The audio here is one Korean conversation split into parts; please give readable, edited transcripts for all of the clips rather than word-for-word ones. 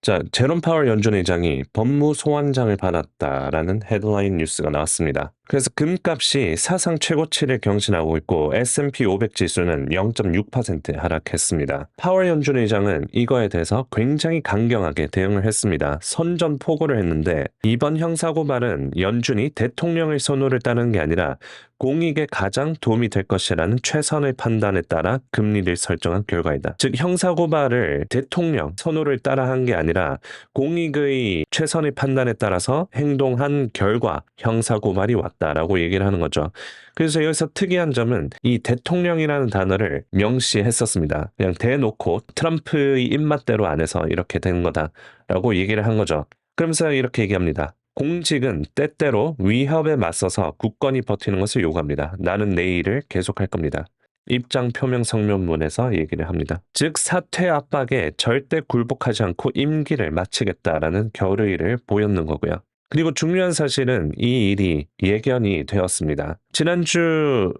자, 제롬 파월 연준 의장이 법무소환장을 받았다라는 헤드라인 뉴스가 나왔습니다. 그래서 금값이 사상 최고치를 경신하고 있고 S&P 500 지수는 0.6% 하락했습니다. 파월 연준 의장은 이거에 대해서 굉장히 강경하게 대응을 했습니다. 선전포고를 했는데 이번 형사고발은 연준이 대통령의 선호를 따르는 게 아니라 공익에 가장 도움이 될 것이라는 최선의 판단에 따라 금리를 설정한 결과이다. 즉 형사고발을 대통령 선호를 따라 한 게 아니라 공익의 최선의 판단에 따라서 행동한 결과 형사고발이 왔다라고 얘기를 하는 거죠. 그래서 여기서 특이한 점은 이 대통령이라는 단어를 명시했었습니다. 그냥 대놓고 트럼프의 입맛대로 안 해서 이렇게 된 거다라고 얘기를 한 거죠. 그러면서 이렇게 얘기합니다. 공직은 때때로 위협에 맞서서 굳건히 버티는 것을 요구합니다. 나는 내 일을 계속할 겁니다. 입장 표명 성명문에서 얘기를 합니다. 즉 사퇴 압박에 절대 굴복하지 않고 임기를 마치겠다라는 결의를 보였는 거고요. 그리고 중요한 사실은 이 일이 예견이 되었습니다. 지난주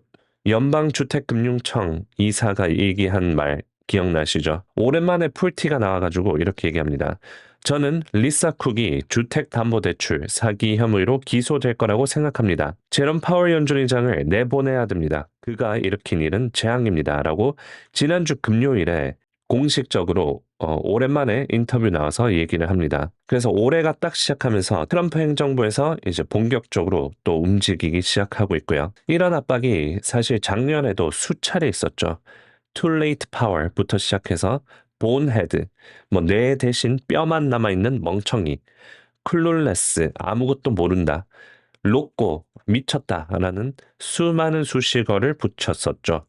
연방주택금융청 이사가 얘기한 말 기억나시죠? 오랜만에 풀티가 나와가지고 이렇게 얘기합니다. 저는 리사 쿡이 주택담보대출 사기 혐의로 기소될 거라고 생각합니다. 제롬 파월 연준 의장을 내보내야 됩니다. 그가 일으킨 일은 재앙입니다. 라고 지난주 금요일에 공식적으로 오랜만에 인터뷰 나와서 얘기를 합니다. 그래서 올해가 딱 시작하면서 트럼프 행정부에서 이제 본격적으로 또 움직이기 시작하고 있고요. 이런 압박이 사실 작년에도 수차례 있었죠. Too late power부터 시작해서 bonehead, 뇌 대신 뼈만 남아있는 멍청이, clueless, 아무것도 모른다, 로꼬, 미쳤다라는 수많은 수식어를 붙였었죠.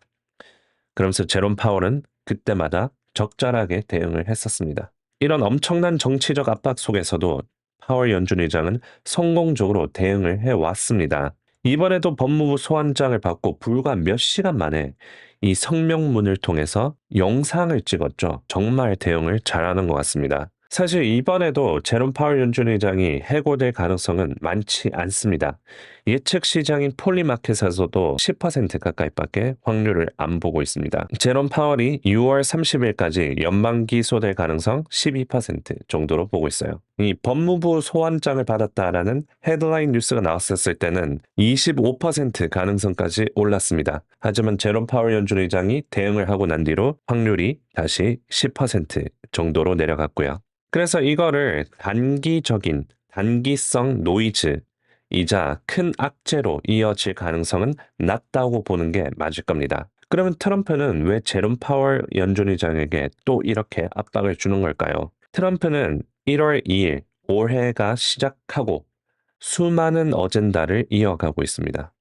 그러면서 제롬 파월은 그때마다 적절하게 대응을 했었습니다. 이런 엄청난 정치적 압박 속에서도 파월 연준 의장은 성공적으로 대응을 해왔습니다. 이번에도 법무부 소환장을 받고 불과 몇 시간 만에 이 성명문을 통해서 영상을 찍었죠. 정말 대응을 잘하는 것 같습니다. 사실 이번에도 제롬 파월 연준 의장이 해고될 가능성은 많지 않습니다. 예측 시장인 폴리마켓에서도 10% 가까이밖에 확률을 안 보고 있습니다. 제롬 파월이 6월 30일까지 연방 기소될 가능성 12% 정도로 보고 있어요. 이 법무부 소환장을 받았다라는 헤드라인 뉴스가 나왔었을 때는 25% 가능성까지 올랐습니다. 하지만 제롬 파월 연준 의장이 대응을 하고 난 뒤로 확률이 다시 10% 정도로 내려갔고요. 그래서 이거를 단기성 노이즈이자 큰 악재로 이어질 가능성은 낮다고 보는 게 맞을 겁니다. 그러면 트럼프는 왜 제롬 파월 연준 의장에게 또 이렇게 압박을 주는 걸까요? 트럼프는 1월 2일 올해가 시작하고 수많은 어젠다를 이어가고 있습니다.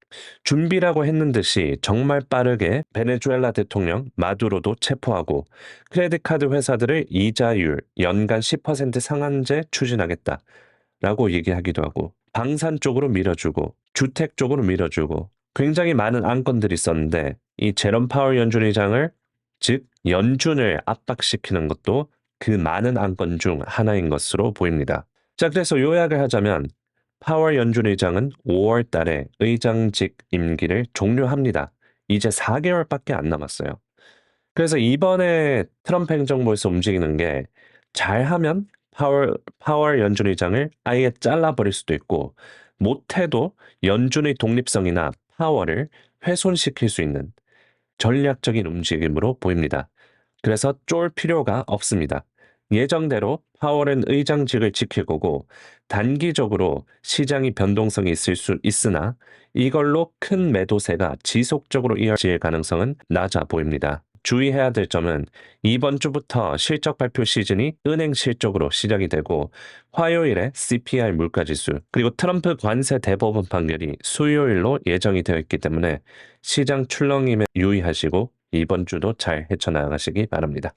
준비라고 했는 듯이 정말 빠르게 베네수엘라 대통령 마두로도 체포하고 크레딧 카드 회사들을 이자율 연간 10% 상한제 추진하겠다라고 얘기하기도 하고 방산 쪽으로 밀어주고 주택 쪽으로 밀어주고 굉장히 많은 안건들이 있었는데 이 제롬 파월 연준 의장을 즉 연준을 압박시키는 것도 그 많은 안건 중 하나인 것으로 보입니다. 자, 그래서 요약을 하자면 파월 연준 의장은 5월 달에 의장직 임기를 종료합니다. 이제 4개월밖에 안 남았어요. 그래서 이번에 트럼프 행정부에서 움직이는 게 잘하면 파월 연준 의장을 아예 잘라버릴 수도 있고 못해도 연준의 독립성이나 파워를 훼손시킬 수 있는 전략적인 움직임으로 보입니다. 그래서 쫄 필요가 없습니다. 예정대로 파월은 의장직을 지킬 거고 단기적으로 시장이 변동성이 있을 수 있으나 이걸로 큰 매도세가 지속적으로 이어질 가능성은 낮아 보입니다. 주의해야 될 점은 이번 주부터 실적 발표 시즌이 은행 실적으로 시작이 되고 화요일에 CPI 물가지수 그리고 트럼프 관세 대법원 판결이 수요일로 예정이 되어 있기 때문에 시장 출렁임에 유의하시고 이번 주도 잘 헤쳐나가시기 바랍니다.